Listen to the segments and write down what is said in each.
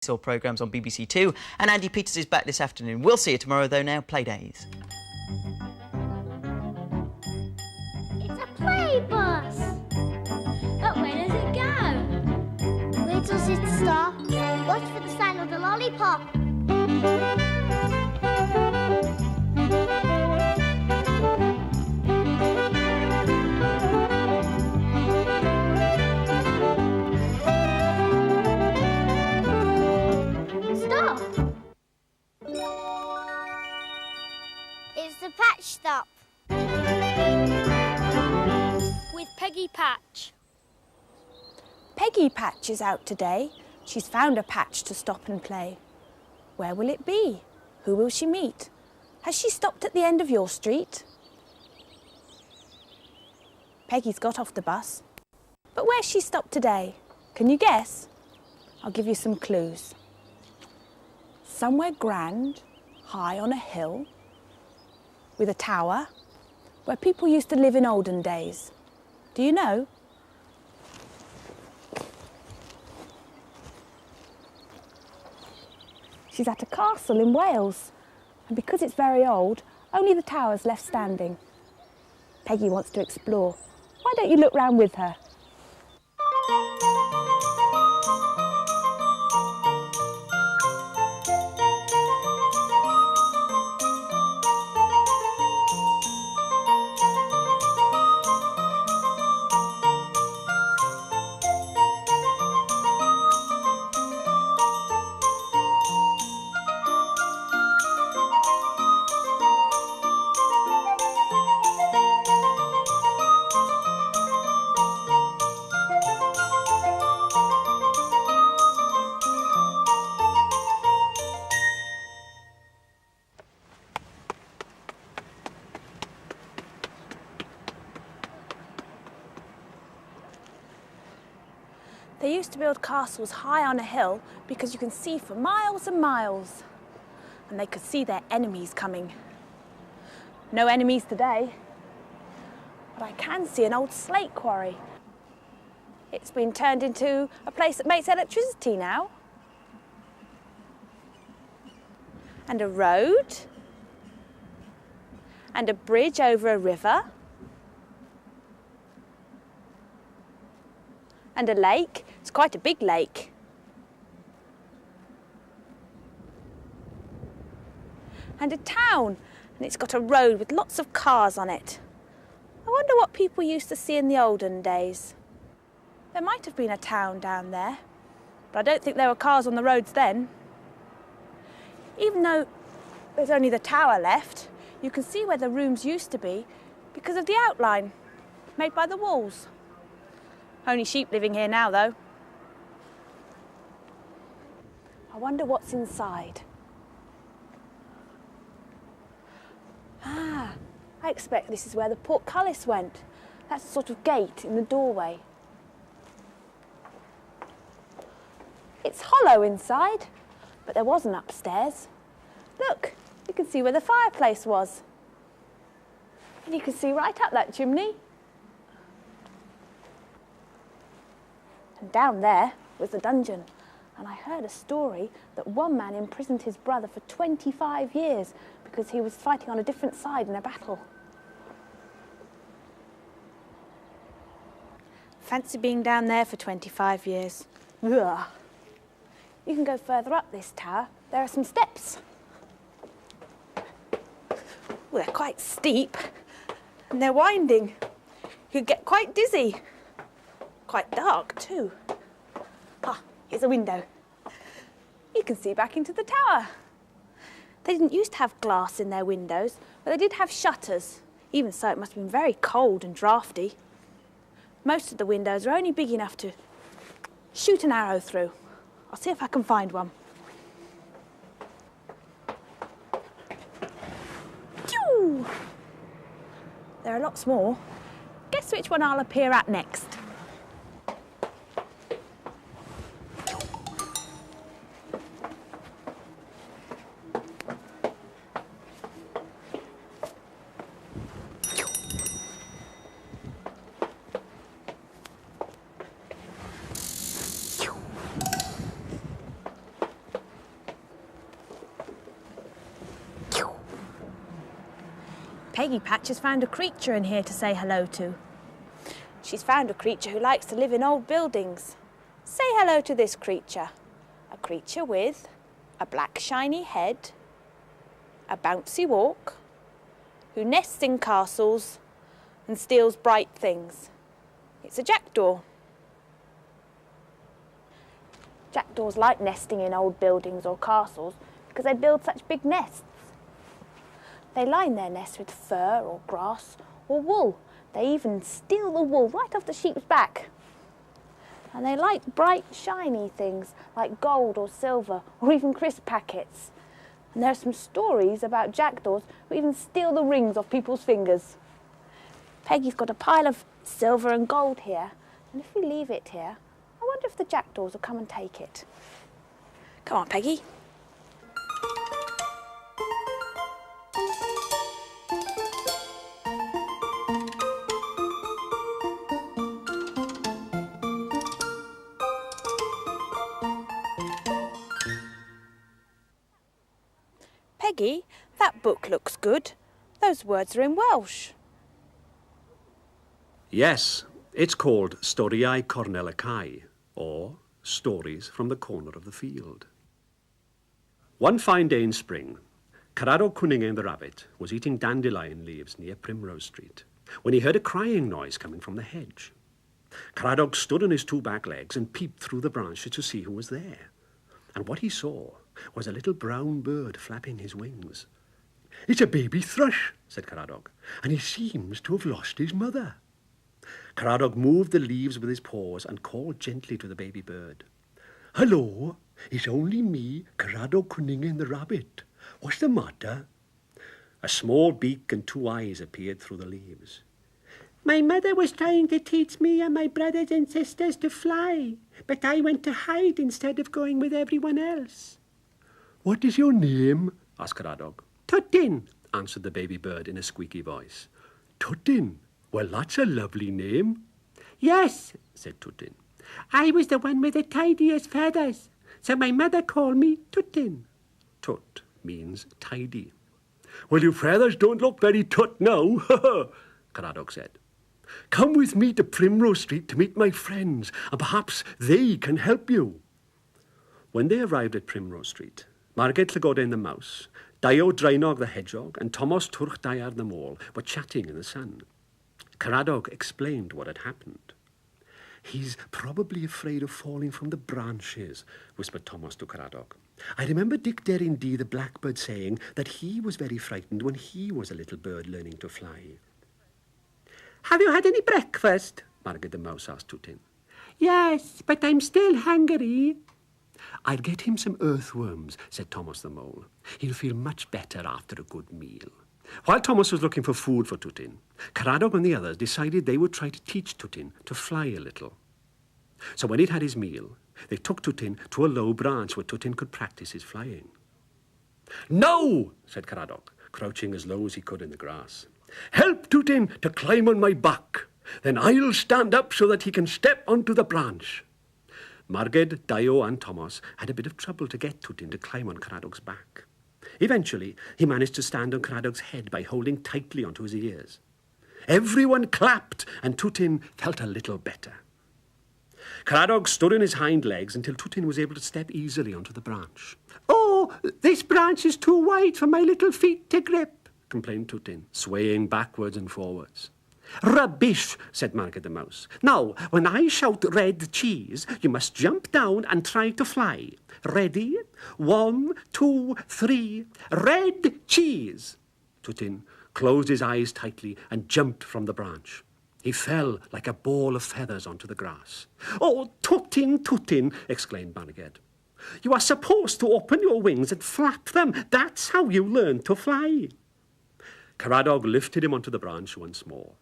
All programmes on BBC Two. And Andy Peters is back this afternoon. We'll see you tomorrow, though. Now, Playdays. It's a play bus. But where does it go? Where does it stop? Watch for the sign of the lollipop. It's the patch stop. With Peggy Patch. Peggy Patch is out today. She's found a patch to stop and play. Where will it be? Who will she meet? Has she stopped at the end of your street? Peggy's got off the bus. But where's she stopped today? Can you guess? I'll give you some clues. Somewhere grand, high on a hill, with a tower, where people used to live in olden days. Do you know? She's at a castle in Wales, and because it's very old, only the tower's left standing. Peggy wants to explore. Why don't you look round with her? They used to build castles high on a hill because you can see for miles and miles. And they could see their enemies coming. No enemies today. But I can see an old slate quarry. It's been turned into a place that makes electricity now. And a road. And a bridge over a river. And a lake. It's quite a big lake. And a town, and it's got a road with lots of cars on it. I wonder what people used to see in the olden days. There might have been a town down there, but I don't think there were cars on the roads then. Even though there's only the tower left, you can see where the rooms used to be because of the outline made by the walls. Only sheep living here now, though. I wonder what's inside. Ah, I expect this is where the portcullis went. That's a sort of gate in the doorway. It's hollow inside, but there wasn't upstairs. Look, you can see where the fireplace was. And you can see right up that chimney. And down there was the dungeon. And I heard a story that one man imprisoned his brother for 25 years because he was fighting on a different side in a battle. Fancy being down there for 25 years. Ugh. You can go further up this tower. There are some steps. Well, they're quite steep and they're winding. You could get quite dizzy. Quite dark too. Ah, here's a window. You can see back into the tower. They didn't used to have glass in their windows, but they did have shutters. Even so, it must have been very cold and drafty. Most of the windows are only big enough to shoot an arrow through. I'll see if I can find one. Phew! There are lots more. Guess which one I'll appear at next? Peggy Patch has found a creature in here to say hello to. She's found a creature who likes to live in old buildings. Say hello to this creature. A creature with a black shiny head, a bouncy walk, who nests in castles and steals bright things. It's a jackdaw. Jackdaws like nesting in old buildings or castles because they build such big nests. They line their nests with fur or grass or wool. They even steal the wool right off the sheep's back. And they like bright, shiny things like gold or silver or even crisp packets. And there are some stories about jackdaws who even steal the rings off people's fingers. Peggy's got a pile of silver and gold here, and if we leave it here, I wonder if the jackdaws will come and take it. Come on, Peggy. Peggy, that book looks good. Those words are in Welsh. Yes, it's called Storiau Cornel y Cai, or Stories from the Corner of the Field. One fine day in spring, Caradog Cwningen the rabbit was eating dandelion leaves near Primrose Street when he heard a crying noise coming from the hedge. Caradog stood on his two back legs and peeped through the branches to see who was there. And what he saw was a little brown bird flapping his wings. "It's a baby thrush," said Caradog, "and he seems to have lost his mother." Caradog moved the leaves with his paws and called gently to the baby bird. "Hello, it's only me, Caradog Cwningen the rabbit. What's the matter?" A small beak and two eyes appeared through the leaves. "My mother was trying to teach me and my brothers and sisters to fly, but I went to hide instead of going with everyone else." "What is your name?" asked Caradog. "Tutin," answered the baby bird in a squeaky voice. "Tutin? Well, that's a lovely name." "Yes," said Tutin. "I was the one with the tidiest feathers, so my mother called me Tutin." Tut means tidy. "Well, your feathers don't look very tut now," Caradog said. "Come with me to Primrose Street to meet my friends, and perhaps they can help you." When they arrived at Primrose Street, Margaret Llagodin the mouse, Dio Drainog the hedgehog, and Thomas Twrch Daiar the mole were chatting in the sun. Caradog explained what had happened. "He's probably afraid of falling from the branches," whispered Thomas to Caradog. "I remember Dick Derryn-Dee the blackbird saying that he was very frightened when he was a little bird learning to fly." "Have you had any breakfast?" Margaret the mouse asked Tutin. "Yes, but I'm still hungry." "I'll get him some earthworms," said Thomas the mole. "He'll feel much better after a good meal." While Thomas was looking for food for Tutin, Caradog and the others decided they would try to teach Tutin to fly a little. So when he'd had his meal, they took Tutin to a low branch where Tutin could practice his flying. "No," said Caradog, crouching as low as he could in the grass. "Help Tutin to climb on my back. Then I'll stand up so that he can step onto the branch." Margaret, Dio and Thomas had a bit of trouble to get Tutin to climb on Caradog's back. Eventually, he managed to stand on Caradog's head by holding tightly onto his ears. Everyone clapped, and Tutin felt a little better. Caradog stood on his hind legs until Tutin was able to step easily onto the branch. "Oh, this branch is too wide for my little feet to grip," complained Tutin, swaying backwards and forwards. "Rubbish," said Margaret the mouse. "Now, when I shout red cheese, you must jump down and try to fly. Ready? 1, 2, 3, red cheese." Tutin closed his eyes tightly and jumped from the branch. He fell like a ball of feathers onto the grass. "Oh, Tutin, Tutin," exclaimed Margaret. "You are supposed to open your wings and flap them. That's how you learn to fly." Caradog lifted him onto the branch once more.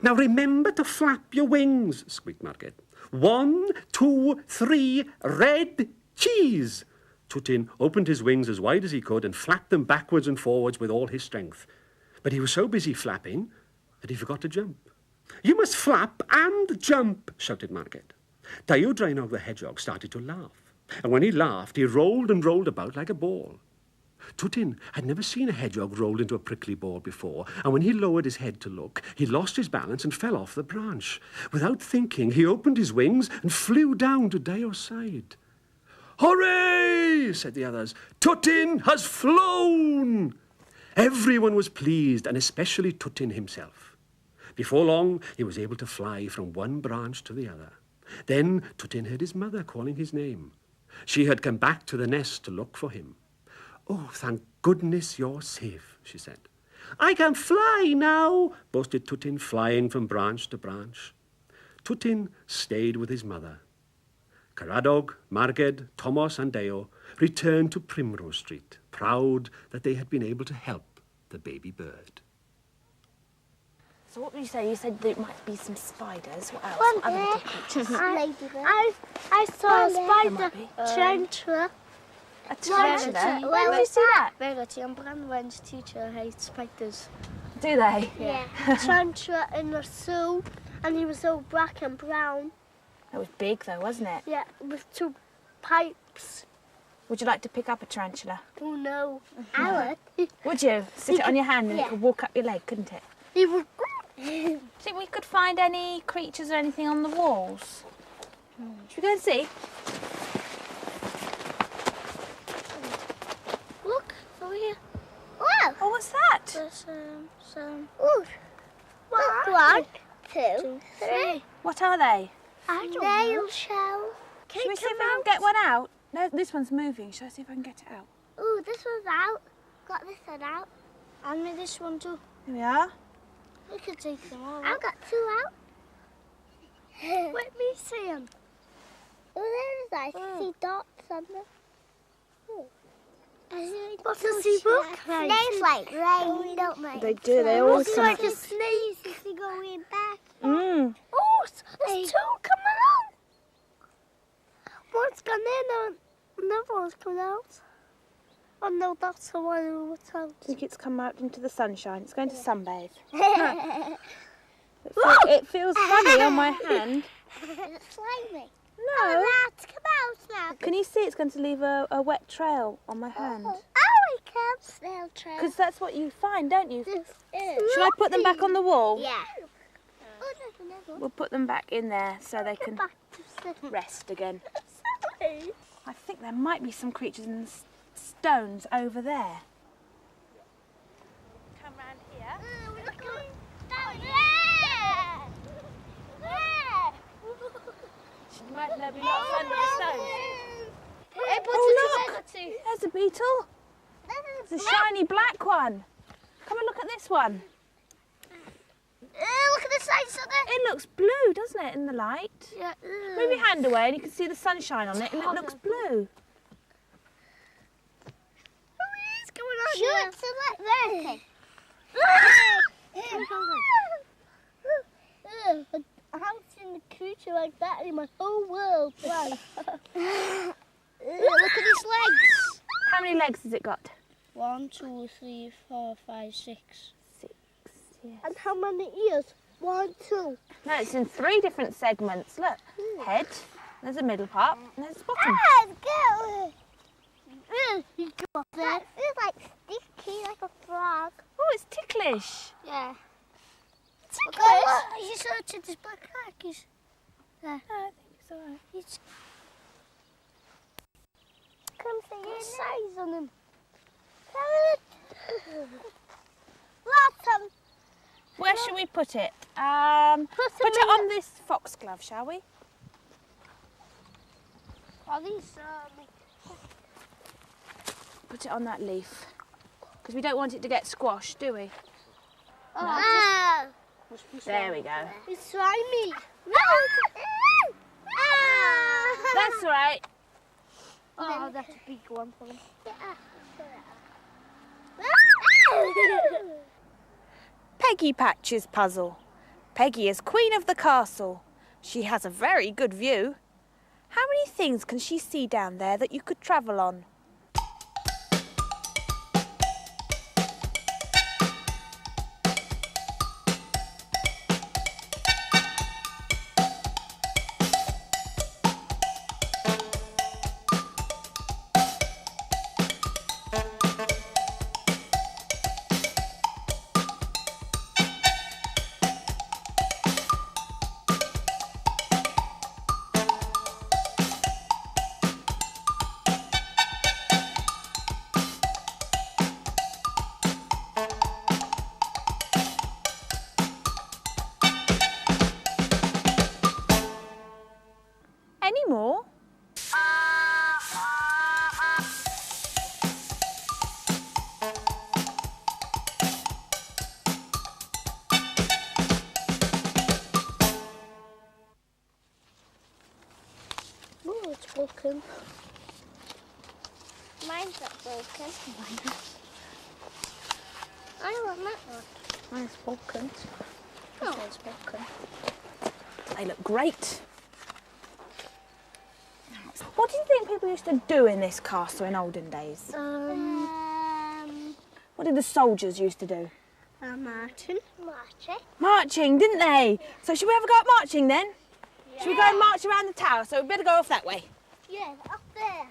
"Now remember to flap your wings," squeaked Margaret. 1, 2, 3, red cheese." Tutin opened his wings as wide as he could and flapped them backwards and forwards with all his strength. But he was so busy flapping that he forgot to jump. "You must flap and jump," shouted Margaret. Dio Drainog the hedgehog started to laugh, and when he laughed, he rolled and rolled about like a ball. Tutin had never seen a hedgehog rolled into a prickly ball before, and when he lowered his head to look, he lost his balance and fell off the branch. Without thinking, he opened his wings and flew down to Deo's side. "Hooray!" said the others. "Tutin has flown!" Everyone was pleased, and especially Tutin himself. Before long, he was able to fly from one branch to the other. Then Tutin heard his mother calling his name. She had come back to the nest to look for him. "Oh, thank goodness you're safe," she said. "I can fly now," boasted Tutin, flying from branch to branch. Tutin stayed with his mother. Caradog, Marged, Thomas and Deo returned to Primrose Street, proud that they had been able to help the baby bird. So what would you say? You said there might be some spiders. What else? One What other day, little creatures? I saw a spider tarantula. A tarantula? Well, Where did you see that? Verity and Brandwen's teacher hates spiders. Do they? Yeah. Tarantula in the zoo, and he was all black and brown. It was big though, wasn't it? Yeah, with two pipes. Would you like to pick up a tarantula? Oh no, I would. Would you? Stick it on your hand and Yeah. it could walk up your leg, couldn't it? He would. Do you think we could find any creatures or anything on the walls? Should we go and see? Look over here. Wow. Oh, what's that? There's some. Ooh. One, two, three. What are they? I don't know. Shell. Should we see if we can get one out? No, this one's moving. Shall I see if I can get it out? Ooh, this one's out. Got this one out. And this one too. Here we are. We could take them all. I've got two out. Let me see them. Oh, there's I see dots on them. What's a sea book? Snails like rain, don't they? They do. They always Looks come like out. a sneeze if you go in back. Mm. Oh, there's two coming out. One's gone in and another one's coming out. Oh no, that's the one who was out. I think it's come out into the sunshine. It's going to sunbathe. Is It feels funny on my hand. it slimy? No. Oh, that's come out now. Can you see it's going to leave a wet trail on my hand? Oh, we can snail trail. Because that's what you find, don't you? This is. Shall I put them back on the wall? Yeah. Oh, there's another one. We'll put them back in there so they can Back to sleep. rest again. Sorry. I think there might be some creatures in the stones over there. Come round here. We're looking down there. There. She might be lots under the stones. Oh, look! There's a beetle. There's a shiny black one. Come and look at this one. Look at the size of it. It looks blue, doesn't it, in the light? Yeah. Move your hand away and you can see the sunshine on it and it looks blue. What's going on here? Shoot, like that. I haven't seen a creature like that in my whole world. Right. Look at his legs. How many legs has it got? 1, 2, 3, 4, 5, 6. 6, yes. And how many ears? 1, 2. No, it's in 3 different segments. Look, head, there's a middle part, and there's the bottom. Go. He got that. It's like sticky, like a frog. Oh, it's ticklish. Yeah. Ticklish? He's searching his black eye. He's there. No, I think it's all right. He's... Come see your size on him. Lots of... Where shall we put it? Put it on this foxglove, shall we? Are these... Put it on that leaf. Because we don't want it to get squashed, do we? Oh, There we go. it's slimy. That's all right. Oh, that's a big one for him. Peggy Patch's puzzle. Peggy is queen of the castle. She has a very good view. How many things can she see down there that you could travel on? broken. Mine's not broken. I want that one. Mine's broken. Oh. This one's broken. They look great. What do you think people used to do in this castle in olden days? What did the soldiers used to do? Marching. Marching, didn't they? So should we ever go up marching then? Yeah. Should we go and march around the tower? So we better go off that way. Yeah, up there.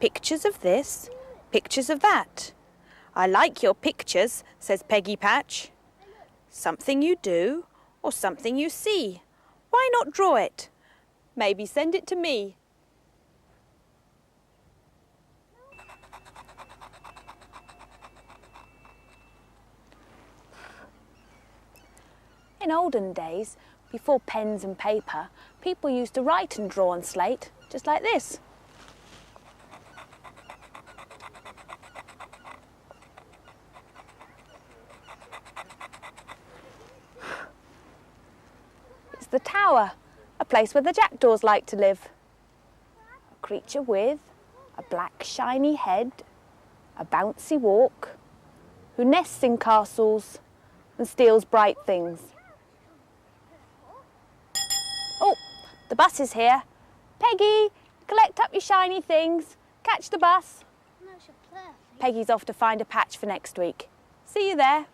Pictures of this, pictures of that. I like your pictures, says Peggy Patch. Something you do or something you see. Why not draw it? Maybe send it to me. In olden days, before pens and paper, people used to write and draw on slate, just like this. It's the tower, a place where the jackdaws like to live. A creature with a black shiny head, a bouncy walk, who nests in castles and steals bright things. Oh, the bus is here. Peggy, collect up your shiny things. Catch the bus. Peggy's off to find a patch for next week. See you there.